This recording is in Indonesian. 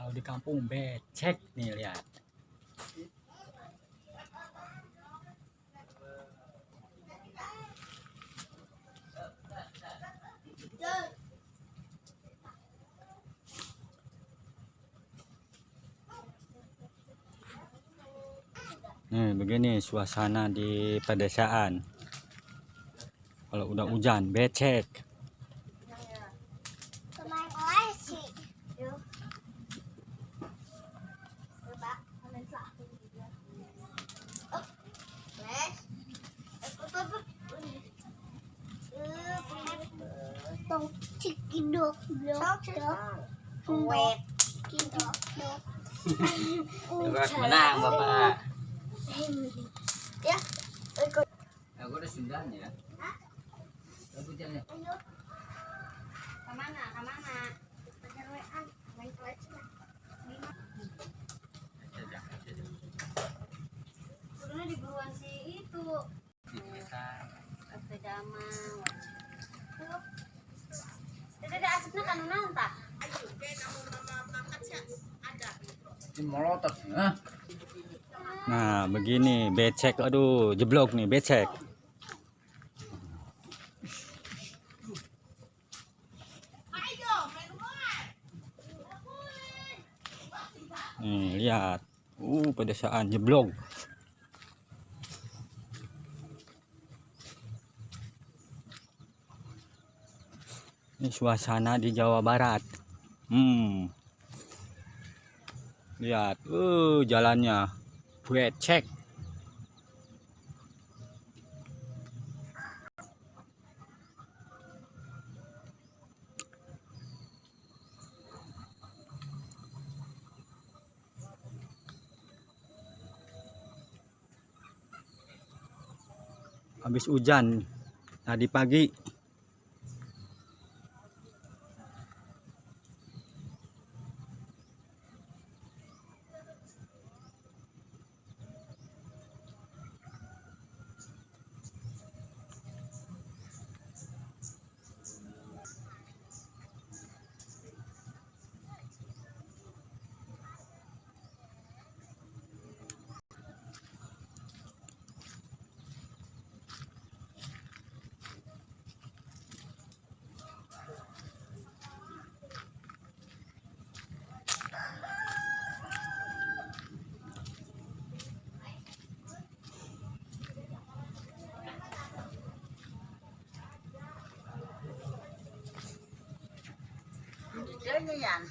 Kalau di kampung becek nih, lihat. Nih begini suasana di pedesaan. Kalau udah hujan becek. Terus menang Bapak. Ya. Aku udah 9 ya. Aku jalan. Kemana? Pacar WA, main kelas. Sebenarnya di buruan si itu. Damang. Tidak ada asapnya kan naon tak? Ayo, kayak namun mama makan sih ada. Ini molotot. Nah begini becek, aduh jeblok nih becek. Nih lihat, pedesaan jeblok. Ini suasana di Jawa Barat. Lihat, jalannya becek. Habis hujan tadi pagi. Ganyan yan.